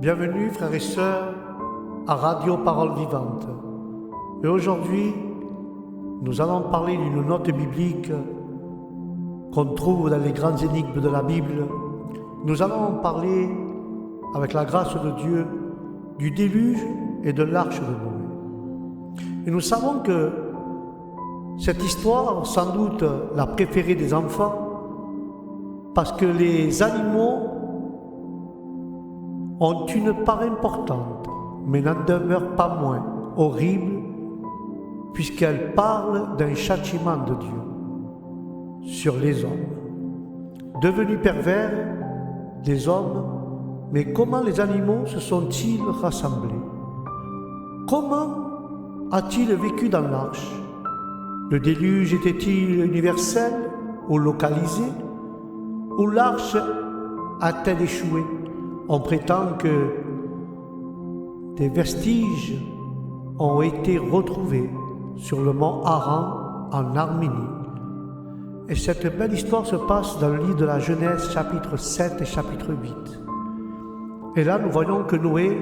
Bienvenue frères et sœurs à Radio Parole Vivante. Et aujourd'hui, nous allons parler d'une note biblique qu'on trouve dans les grandes énigmes de la Bible. Nous allons parler, avec la grâce de Dieu, du déluge et de l'arche de Noé. Et nous savons que cette histoire, sans doute la préférée des enfants, parce que les animaux ont une part importante, mais n'en demeure pas moins horrible, puisqu'elle parle d'un châtiment de Dieu sur les hommes. Devenus pervers, les hommes, mais comment les animaux se sont-ils rassemblés? Comment a-t-il vécu dans l'arche? Le déluge était-il universel ou localisé? Ou l'arche a-t-elle échoué? On prétend que des vestiges ont été retrouvés sur le mont Haran en Arménie. Et cette belle histoire se passe dans le livre de la Genèse, chapitre 7 et chapitre 8. Et là, nous voyons que Noé,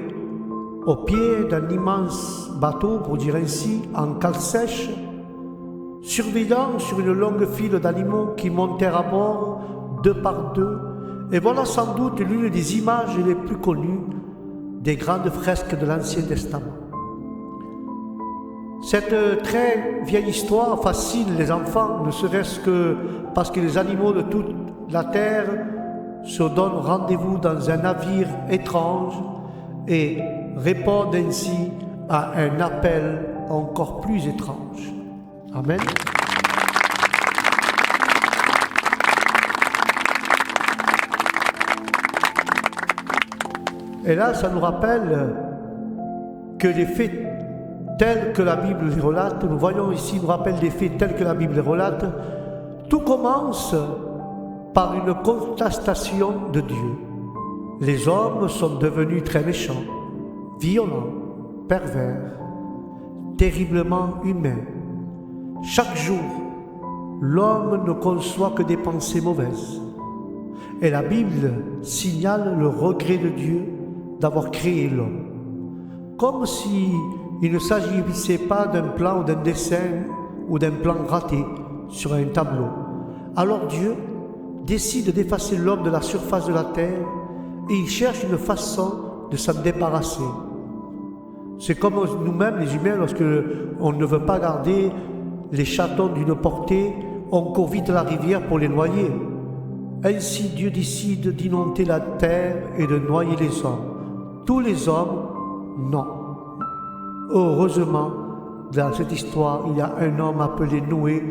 au pied d'un immense bateau, pour dire ainsi, en cale sèche, surveillant sur une longue file d'animaux qui montèrent à bord deux par deux. Et voilà sans doute l'une des images les plus connues des grandes fresques de l'Ancien Testament. Cette très vieille histoire fascine les enfants, ne serait-ce que parce que les animaux de toute la terre se donnent rendez-vous dans un navire étrange et répondent ainsi à un appel encore plus étrange. Amen. Et là, ça nous rappelle que les faits tels que la Bible les relate, nous voyons ici, nous rappelle des faits tels que la Bible les relate, tout commence par une contestation de Dieu. Les hommes sont devenus très méchants, violents, pervers, terriblement humains. Chaque jour, l'homme ne conçoit que des pensées mauvaises. Et la Bible signale le regret de Dieu d'avoir créé l'homme. Comme si il ne s'agissait pas d'un plan ou d'un dessin ou d'un plan raté sur un tableau. Alors Dieu décide d'effacer l'homme de la surface de la terre et il cherche une façon de s'en débarrasser. C'est comme nous-mêmes, les humains, lorsque on ne veut pas garder les chatons d'une portée, on court vite à la rivière pour les noyer. Ainsi Dieu décide d'inonder la terre et de noyer les hommes. Tous les hommes, non. Heureusement, dans cette histoire, il y a un homme appelé Noé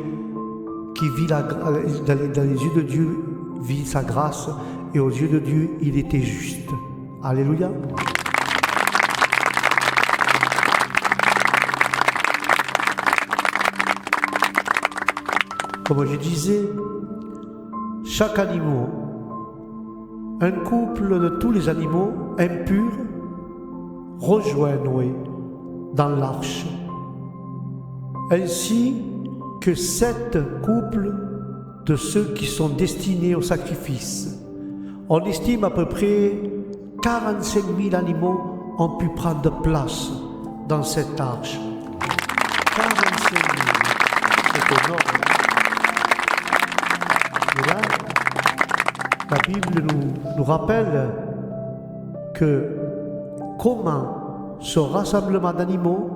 qui vit dans les yeux de Dieu, vit sa grâce, et aux yeux de Dieu, il était juste. Alléluia. Comme je disais, chaque animal, un couple de tous les animaux impurs rejoint Noé dans l'arche, ainsi que 7 couples de ceux qui sont destinés au sacrifice. On estime à peu près 45 000 animaux ont pu prendre place dans cette arche. 45 000, c'est énorme. Et là, la Bible nous rappelle que comment ce rassemblement d'animaux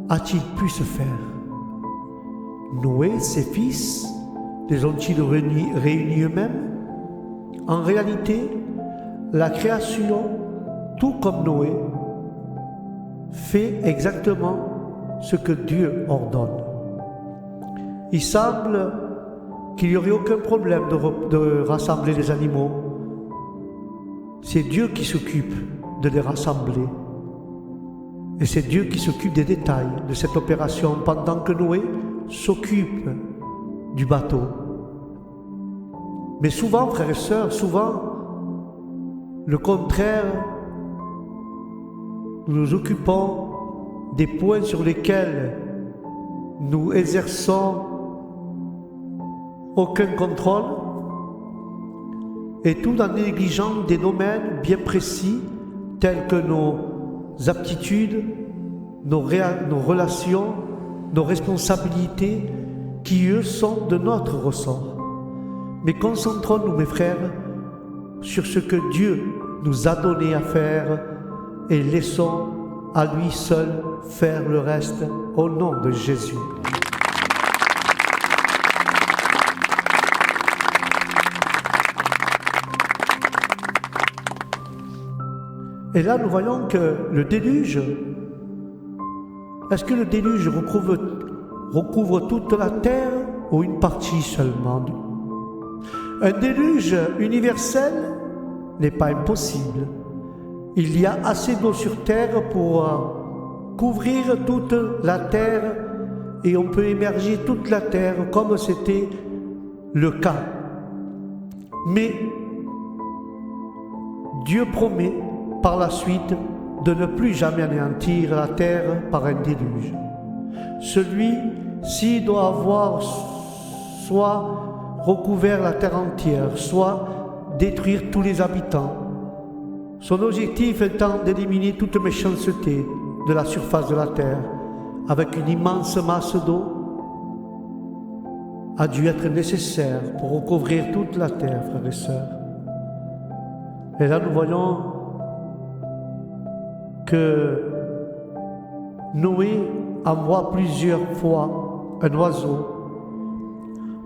a-t-il pu se faire? Noé, ses fils, les ont-ils réunis eux-mêmes? En réalité, la création, tout comme Noé, fait exactement ce que Dieu ordonne. Il semble qu'il n'y aurait aucun problème de rassembler les animaux. C'est Dieu qui s'occupe de les rassembler. Et c'est Dieu qui s'occupe des détails de cette opération pendant que Noé s'occupe du bateau. Mais souvent, frères et sœurs, souvent, le contraire, nous nous occupons des points sur lesquels nous exerçons aucun contrôle, et tout en négligeant des domaines bien précis telles que nos aptitudes, nos relations, nos responsabilités, qui eux sont de notre ressort. Mais concentrons-nous, mes frères, sur ce que Dieu nous a donné à faire et laissons à lui seul faire le reste au nom de Jésus. Et là, nous voyons que le déluge, est-ce que le déluge recouvre toute la terre ou une partie seulement? Un déluge universel n'est pas impossible. Il y a assez d'eau sur terre pour couvrir toute la terre et on peut émerger toute la terre comme c'était le cas. Mais Dieu promet par la suite de ne plus jamais anéantir la terre par un déluge. Celui-ci doit avoir soit recouvert la terre entière, soit détruire tous les habitants. Son objectif étant d'éliminer toute méchanceté de la surface de la terre, avec une immense masse d'eau, a dû être nécessaire pour recouvrir toute la terre, frères et sœurs. Et là, nous voyons que Noé envoie plusieurs fois un oiseau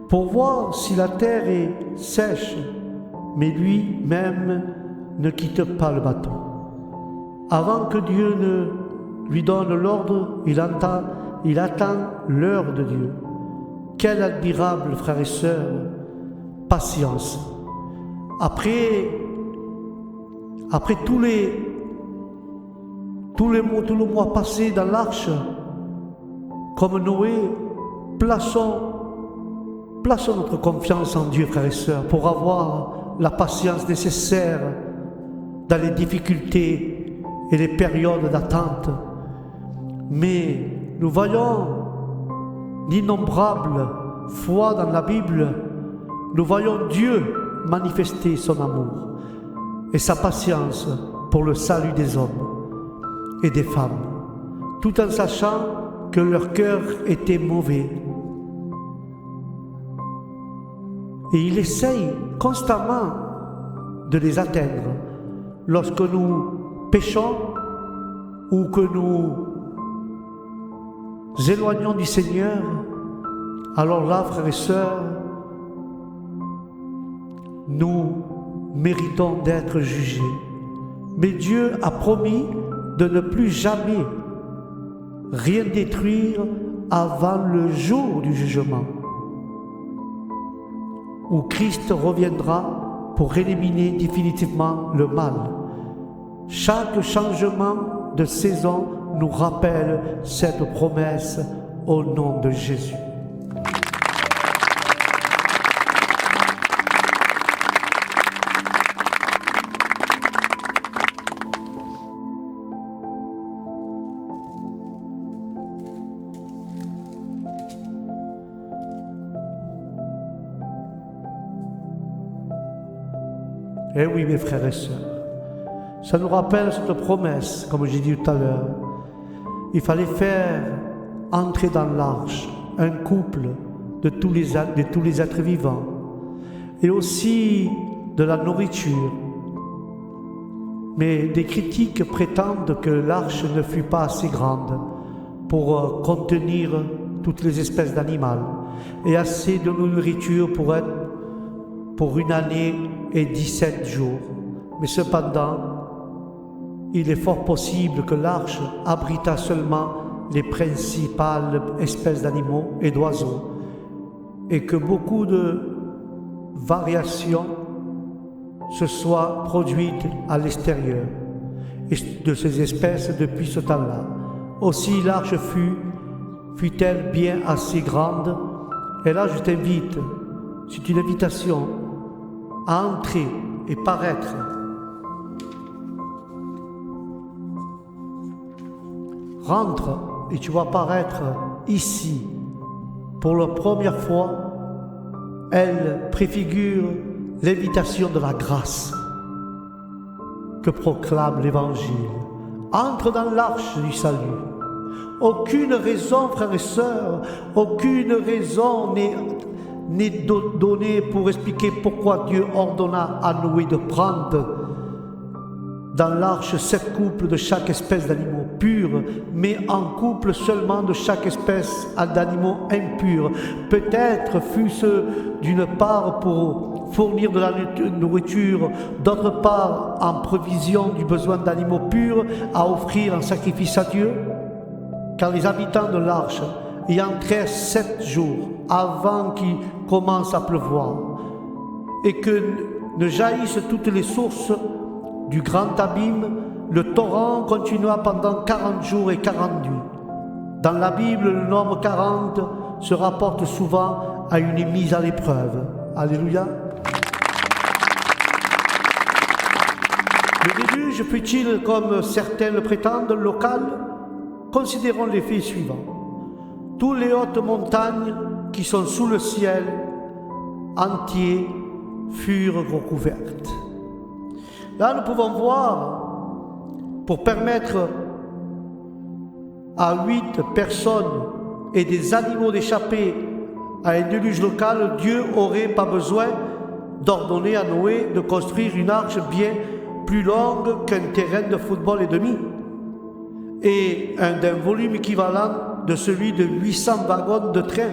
pour voir si la terre est sèche, mais lui-même ne quitte pas le bateau. Avant que Dieu ne lui donne l'ordre, il attend l'heure de Dieu. Quelle admirable, frères et sœurs, patience. Après tout le mois passé dans l'arche, comme Noé, plaçons notre confiance en Dieu, frères et sœurs, pour avoir la patience nécessaire dans les difficultés et les périodes d'attente. Mais nous voyons d'innombrables fois dans la Bible, nous voyons Dieu manifester son amour et sa patience pour le salut des hommes et des femmes, tout en sachant que leur cœur était mauvais. Et il essaye constamment de les atteindre. Lorsque nous péchons ou que nous éloignons du Seigneur, alors là, frères et sœurs, nous méritons d'être jugés. Mais Dieu a promis de ne plus jamais rien détruire avant le jour du jugement, où Christ reviendra pour éliminer définitivement le mal. Chaque changement de saison nous rappelle cette promesse au nom de Jésus. Eh oui, mes frères et sœurs, ça nous rappelle cette promesse, comme j'ai dit tout à l'heure. Il fallait faire entrer dans l'arche un couple de tous les êtres vivants et aussi de la nourriture. Mais des critiques prétendent que l'arche ne fut pas assez grande pour contenir toutes les espèces d'animaux et assez de nourriture pour une année et 17 jours. Mais cependant, il est fort possible que l'arche abrita seulement les principales espèces d'animaux et d'oiseaux et que beaucoup de variations se soient produites à l'extérieur de ces espèces depuis ce temps-là. Aussi l'arche fut-elle bien assez grande? Et là, je t'invite, c'est une invitation, à entrer et paraître. Rentre et tu vas paraître ici. Pour la première fois, elle préfigure l'invitation de la grâce. que proclame l'Évangile. Entre dans l'arche du salut. Aucune raison, frères et sœurs, aucune raison n'est donnée pour expliquer pourquoi Dieu ordonna à Noé de prendre dans l'arche 7 couples de chaque espèce d'animaux purs, mais en couple seulement de chaque espèce d'animaux impurs. Peut-être fut-ce d'une part pour fournir de la nourriture, d'autre part en provision du besoin d'animaux purs à offrir en sacrifice à Dieu. Car les habitants de l'arche y entrèrent 7 jours avant qu'il commence à pleuvoir et que ne jaillissent toutes les sources du grand abîme, le torrent continua pendant 40 jours et 40 nuits. Dans la Bible, le nombre 40 se rapporte souvent à une mise à l'épreuve. Alléluia. Le déluge fut-il, comme certains le prétendent, local? Considérons les faits suivants. Toutes les hautes montagnes qui sont sous le ciel entier furent recouvertes. Là, nous pouvons voir, pour permettre à 8 personnes et des animaux d'échapper à un déluge local, Dieu n'aurait pas besoin d'ordonner à Noé de construire une arche bien plus longue qu'un terrain de football et demi, et d'un volume équivalent de celui de 800 wagons de train,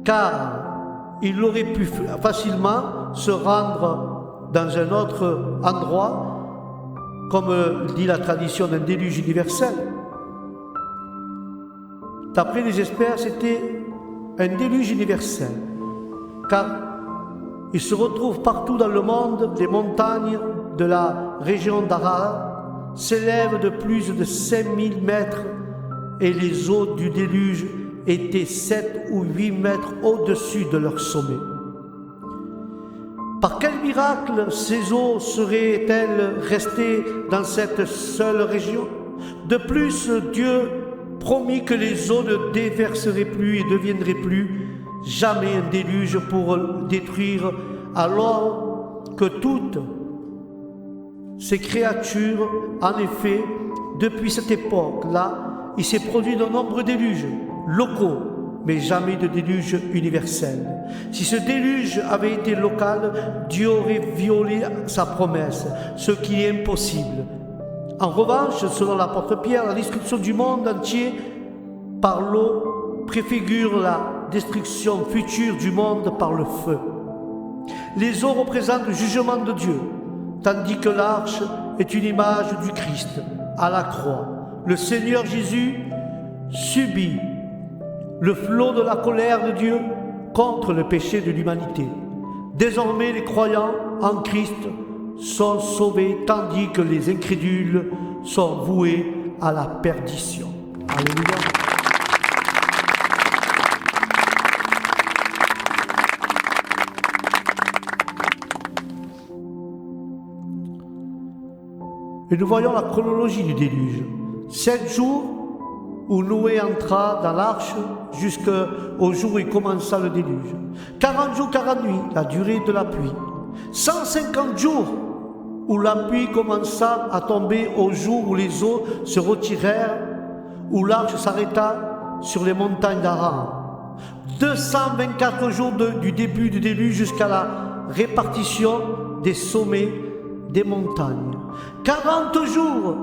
car il aurait pu facilement se rendre dans un autre endroit, comme dit la tradition d'un déluge universel. D'après les experts, c'était un déluge universel, car il se retrouve partout dans le monde. Les montagnes de la région d'Ararat s'élèvent de plus de 5000 mètres et les eaux du déluge étaient 7 ou 8 mètres au-dessus de leur sommet. Par quel miracle ces eaux seraient-elles restées dans cette seule région? De plus, Dieu promit que les eaux ne déverseraient plus et ne deviendraient plus jamais un déluge pour détruire, alors que toutes ces créatures, en effet, depuis cette époque-là, il s'est produit de nombreux déluges locaux, mais jamais de déluge universel. Si ce déluge avait été local, Dieu aurait violé sa promesse, ce qui est impossible. En revanche, selon l'apôtre Pierre, la destruction du monde entier par l'eau préfigure la destruction future du monde par le feu. Les eaux représentent le jugement de Dieu, tandis que l'arche est une image du Christ à la croix. Le Seigneur Jésus subit le flot de la colère de Dieu contre le péché de l'humanité. Désormais, les croyants en Christ sont sauvés, tandis que les incrédules sont voués à la perdition. Alléluia. Et nous voyons la chronologie du déluge. 7 jours où Noé entra dans l'arche jusqu'au jour où il commença le déluge. 40 jours, 40 nuits, la durée de la pluie. 150 jours où la pluie commença à tomber au jour où les eaux se retirèrent, où l'arche s'arrêta sur les montagnes d'Aran. 224 jours du début du déluge jusqu'à la répartition des sommets des montagnes. 40 jours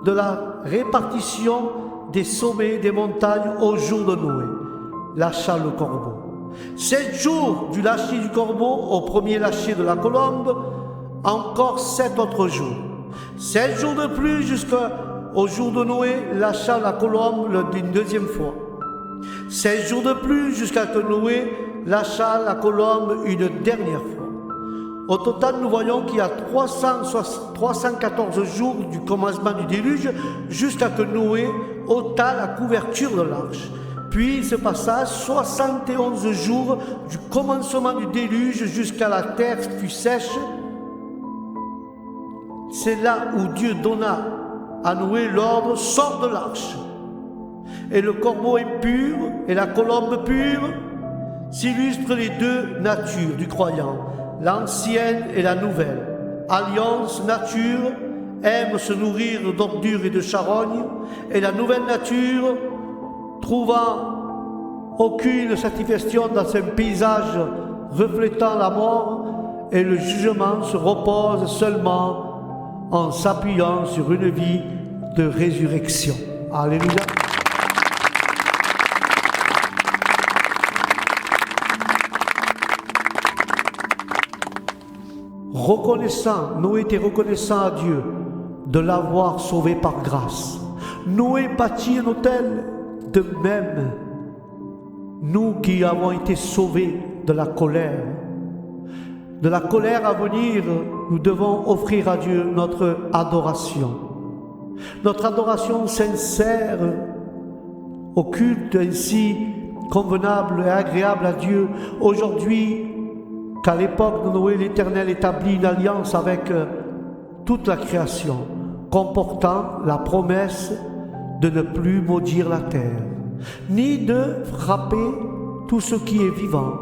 de la répartition des sommets des montagnes au jour de Noé, lâcha le corbeau. 7 jours du lâcher du corbeau au premier lâcher de la colombe, encore 7 autres jours. 7 jours de plus jusqu'au jour de Noé, lâcha la colombe une deuxième fois. 16 jours de plus jusqu'à que Noé lâcha la colombe une dernière fois. Au total, nous voyons qu'il y a 314 jours du commencement du déluge jusqu'à que Noé ôta la couverture de l'arche. Puis il se passa 71 jours du commencement du déluge jusqu'à la terre fut sèche. C'est là où Dieu donna à Noé l'ordre « Sors de l'arche ». Et le corbeau impur et la colombe pure s'illustrent les deux natures du croyant, l'ancienne et la nouvelle. alliance nature, aime se nourrir d'ordures et de charognes, et la nouvelle nature, trouvant aucune satisfaction dans un paysage reflétant la mort, et le jugement se repose seulement en s'appuyant sur une vie de résurrection. Alléluia. Noé était reconnaissant à Dieu de l'avoir sauvé par grâce. Noé bâtit un autel. De même, nous qui avons été sauvés de la colère à venir, nous devons offrir à Dieu notre adoration sincère, au culte ainsi convenable et agréable à Dieu. Aujourd'hui, qu'à l'époque de Noé, l'Éternel établit une alliance avec toute la création, comportant la promesse de ne plus maudire la terre, ni de frapper tout ce qui est vivant,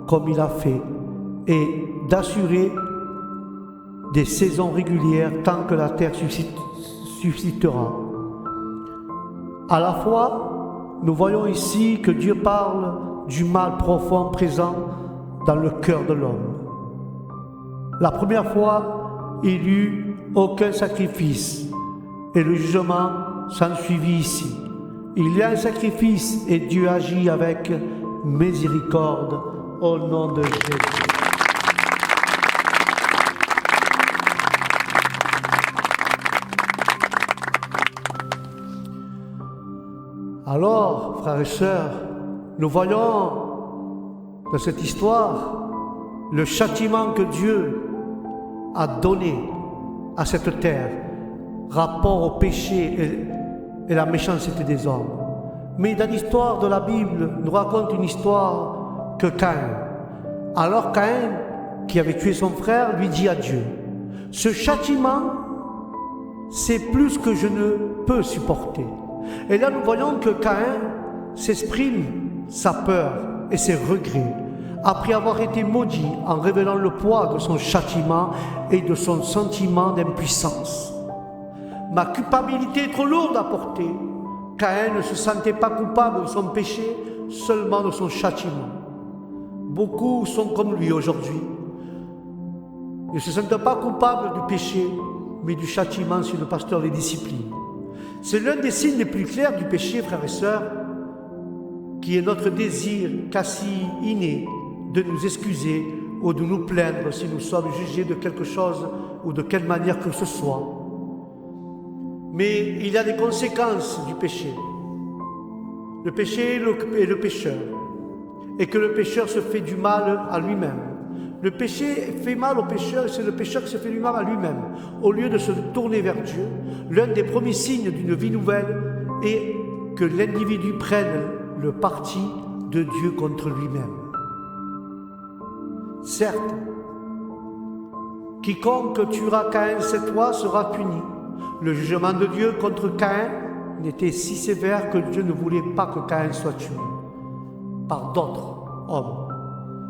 comme il a fait, et d'assurer des saisons régulières tant que la terre suscitera. À la fois, nous voyons ici que Dieu parle du mal profond présent dans le cœur de l'homme. La première fois, il n'y eut aucun sacrifice et le jugement s'ensuivit ici. Il y a un sacrifice et Dieu agit avec miséricorde au nom de Jésus. Alors, frères et sœurs, nous voyons dans cette histoire le châtiment que Dieu a donné à cette terre, rapport au péché et la méchanceté des hommes. Mais dans l'histoire de la Bible, nous raconte une histoire que Caïn. Alors Caïn, qui avait tué son frère, lui dit à Dieu, « Ce châtiment, c'est plus que je ne peux supporter. » Et là, nous voyons que Caïn s'exprime sa peur et ses regrets, après avoir été maudit en révélant le poids de son châtiment et de son sentiment d'impuissance. Ma culpabilité est trop lourde à porter. Caïn ne se sentait pas coupable de son péché, seulement de son châtiment. Beaucoup sont comme lui aujourd'hui. Ils ne se sentent pas coupables du péché, mais du châtiment si le pasteur les discipline. C'est l'un des signes les plus clairs du péché, frères et sœurs, qui est notre désir quasi inné de nous excuser ou de nous plaindre si nous sommes jugés de quelque chose ou de quelle manière que ce soit. Mais il y a des conséquences du péché. Le péché est le pécheur, et que le pécheur se fait du mal à lui-même. Le péché fait mal au pécheur et c'est le pécheur qui se fait du mal à lui-même. Au lieu de se tourner vers Dieu, l'un des premiers signes d'une vie nouvelle est que l'individu prenne le parti de Dieu contre lui-même. Certes, quiconque tuera Caïn cette fois sera puni. Le jugement de Dieu contre Caïn n'était si sévère que Dieu ne voulait pas que Caïn soit tué par d'autres hommes.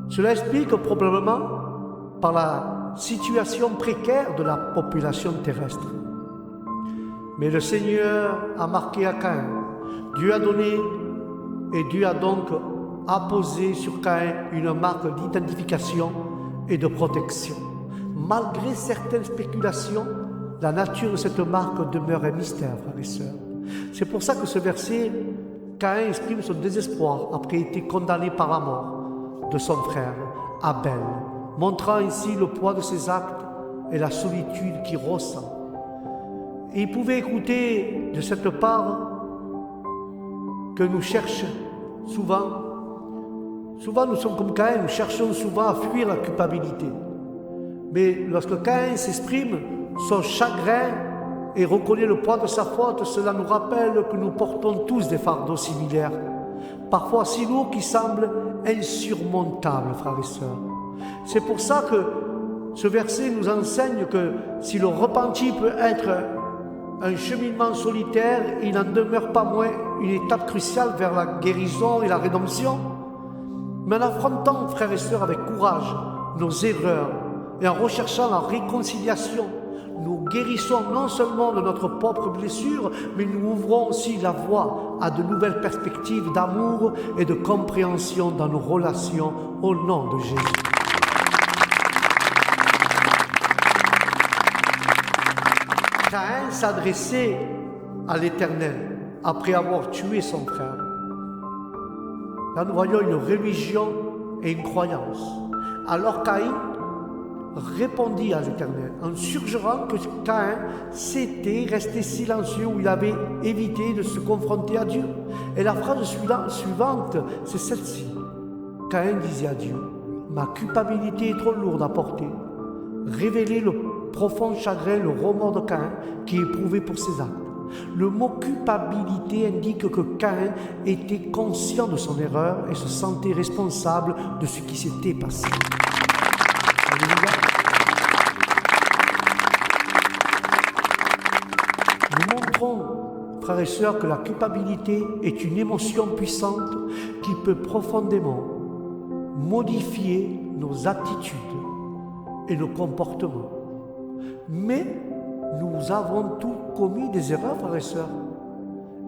Cela explique probablement par la situation précaire de la population terrestre. Mais le Seigneur a marqué à Caïn. Dieu a donné et Dieu a donc apposé sur Caïn une marque d'identification et de protection. Malgré certaines spéculations, la nature de cette marque demeure un mystère, frères et sœurs. C'est pour ça que ce verset, Caïn exprime son désespoir après être condamné par la mort de son frère Abel, montrant ainsi le poids de ses actes et la solitude qu'il ressent. Et il pouvait écouter de cette part que nous cherchons souvent. Souvent nous sommes comme Caïn, nous cherchons souvent à fuir la culpabilité. Mais lorsque Caïn s'exprime son chagrin et reconnaît le poids de sa faute, cela nous rappelle que nous portons tous des fardeaux similaires, parfois si lourds qu'ils semblent insurmontables, frères et sœurs. C'est pour ça que ce verset nous enseigne que si le repenti peut être un cheminement solitaire, il n'en demeure pas moins une étape cruciale vers la guérison et la rédemption. Mais en affrontant, frères et sœurs, avec courage nos erreurs et en recherchant la réconciliation, nous guérissons non seulement de notre propre blessure, mais nous ouvrons aussi la voie à de nouvelles perspectives d'amour et de compréhension dans nos relations au nom de Jésus. Caïn s'adressait à l'Éternel après avoir tué son frère. Là, nous voyons une religion et une croyance. Alors Caïn répondit à l'Éternel en suggérant que Caïn s'était resté silencieux ou il avait évité de se confronter à Dieu. Et la phrase suivante, c'est celle-ci. Caïn disait à Dieu, « Ma culpabilité est trop lourde à porter. » Révéler le profond chagrin, le remords de Caïn qui éprouvait pour ses actes. Le mot culpabilité indique que Caïn était conscient de son erreur et se sentait responsable de ce qui s'était passé. Alléluia. Nous montrons, frères et sœurs, que la culpabilité est une émotion puissante qui peut profondément modifier nos attitudes et nos comportements. Mais nous avons tous commis des erreurs, frères et sœurs.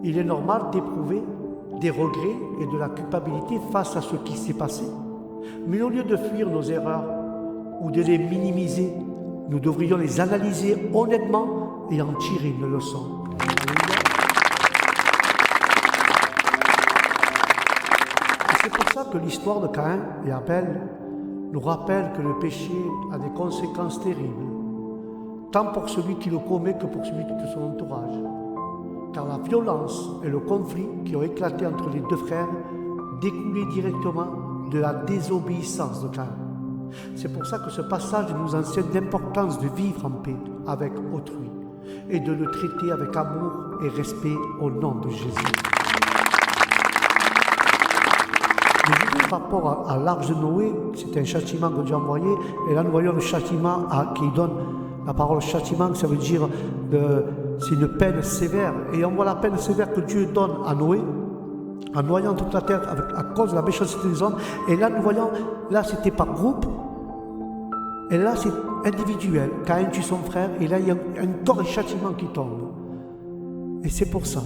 Il est normal d'éprouver des regrets et de la culpabilité face à ce qui s'est passé. Mais au lieu de fuir nos erreurs ou de les minimiser, nous devrions les analyser honnêtement et en tirer une leçon. C'est pour ça que l'histoire de Caïn et Abel nous rappelle que le péché a des conséquences terribles, tant pour celui qui le commet que pour celui de son entourage. Car la violence et le conflit qui ont éclaté entre les deux frères découlaient directement de la désobéissance de Caïn. C'est pour ça que ce passage nous enseigne l'importance de vivre en paix avec autrui et de le traiter avec amour et respect au nom de Jésus. Par rapport à l'arche de Noé, c'est un châtiment que Dieu a envoyé, et là nous voyons le châtiment qui donne la parole châtiment, ça veut dire c'est une peine sévère, et on voit la peine sévère que Dieu donne à Noé, en noyant toute la terre à cause de la méchanceté des hommes, et là nous voyons, là c'était par groupe, et là c'est individuel, Caïn tue son frère, et là il y a encore un châtiment qui tombe, et c'est pour ça,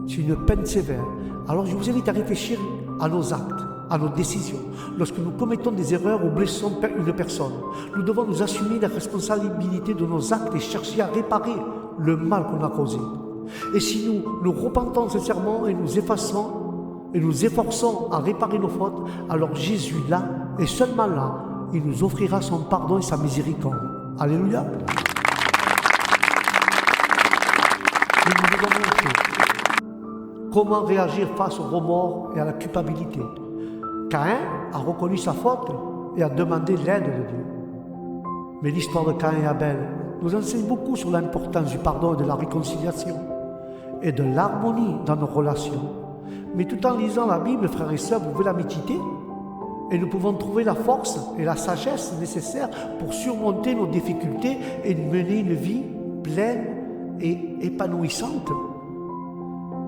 c'est une peine sévère. Alors je vous invite à réfléchir à nos actes, à nos décisions. Lorsque nous commettons des erreurs ou blessons une personne, nous devons nous assumer la responsabilité de nos actes et chercher à réparer le mal qu'on a causé. Et si nous repentons sincèrement et nous efforçons à réparer nos fautes, alors Jésus là, et seulement là, il nous offrira son pardon et sa miséricorde. Alléluia. Et nous devons montrer comment réagir face au remords et à la culpabilité. Caïn a reconnu sa faute et a demandé l'aide de Dieu. Mais l'histoire de Caïn et Abel nous enseigne beaucoup sur l'importance du pardon et de la réconciliation et de l'harmonie dans nos relations. Mais tout en lisant la Bible, frères et sœurs, vous pouvez la méditer et nous pouvons trouver la force et la sagesse nécessaires pour surmonter nos difficultés et mener une vie pleine et épanouissante.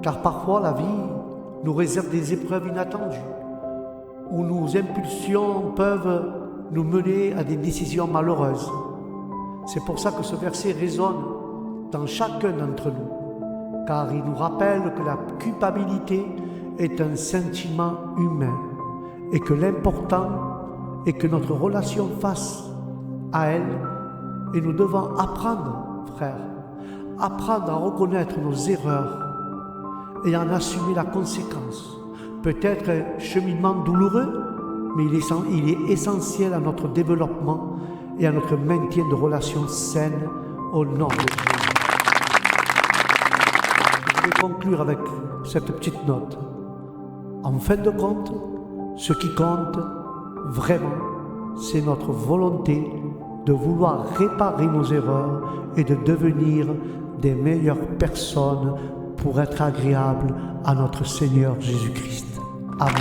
Car parfois la vie nous réserve des épreuves inattendues, où nos impulsions peuvent nous mener à des décisions malheureuses. C'est pour ça que ce verset résonne dans chacun d'entre nous, car il nous rappelle que la culpabilité est un sentiment humain et que l'important est que notre relation face à elle, et nous devons apprendre, frères, apprendre à reconnaître nos erreurs et en assumer la conséquence. Peut-être un cheminement douloureux, mais il est essentiel à notre développement et à notre maintien de relations saines au nom de Jésus. Je vais conclure avec cette petite note. En fin de compte, ce qui compte vraiment, c'est notre volonté de vouloir réparer nos erreurs et de devenir des meilleures personnes pour être agréables à notre Seigneur Jésus-Christ. Amen.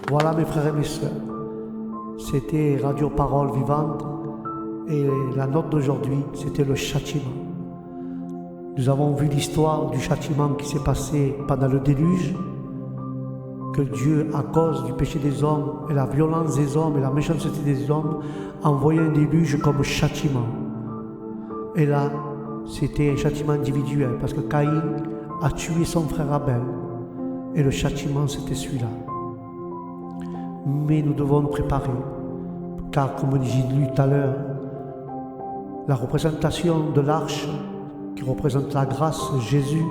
Voilà mes frères et mes sœurs, c'était Radio Parole Vivante et la note d'aujourd'hui, c'était le châtiment. Nous avons vu l'histoire du châtiment qui s'est passé pendant le déluge que Dieu, à cause du péché des hommes et la violence des hommes et la méchanceté des hommes, a envoyé un déluge comme châtiment. Et là, c'était un châtiment individuel parce que Caïn a tué son frère Abel. Et le châtiment, c'était celui-là. Mais nous devons nous préparer, car comme j'ai lu tout à l'heure, la représentation de l'arche, qui représente la grâce, Jésus,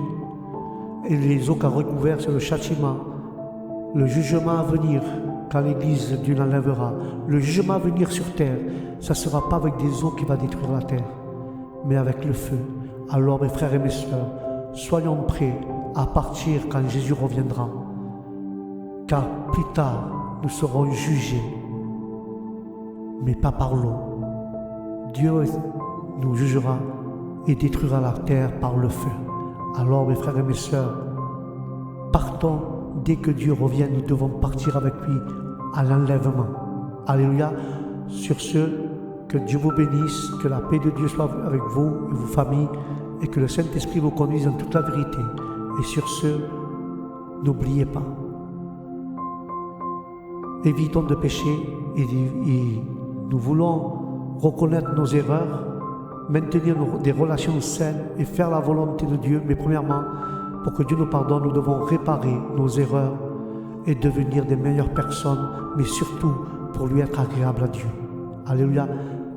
et les eaux qu'a recouvert, c'est le châtiment. Le jugement à venir, quand l'Église Dieu l'enlèvera, le jugement à venir sur terre, ça ne sera pas avec des eaux qui va détruire la terre, mais avec le feu. Alors mes frères et mes sœurs, soyons prêts à partir quand Jésus reviendra, car plus tard nous serons jugés, mais pas par l'eau. Dieu nous jugera et détruira la terre par le feu. Alors mes frères et mes sœurs, partons. Dès que Dieu revient, nous devons partir avec lui à l'enlèvement. Alléluia. Sur ce, que Dieu vous bénisse, que la paix de Dieu soit avec vous et vos familles, et que le Saint-Esprit vous conduise dans toute la vérité. Et sur ce, n'oubliez pas, évitons de pécher et nous voulons reconnaître nos erreurs, maintenir des relations saines et faire la volonté de Dieu. Mais premièrement, pour que Dieu nous pardonne, nous devons réparer nos erreurs et devenir des meilleures personnes, mais surtout pour lui être agréable à Dieu. Alléluia.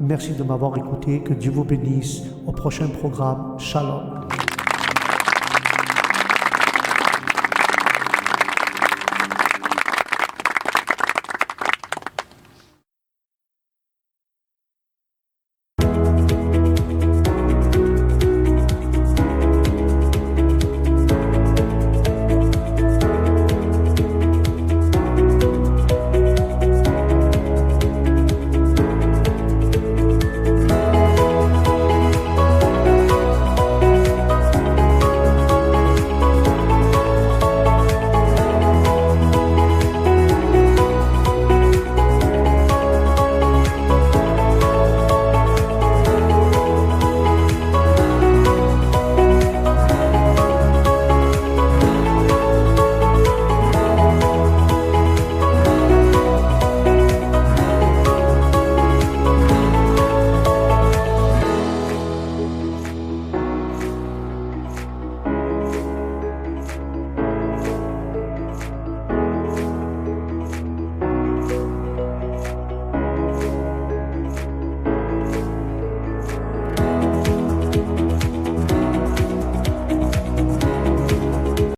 Merci de m'avoir écouté. Que Dieu vous bénisse. Au prochain programme. Shalom.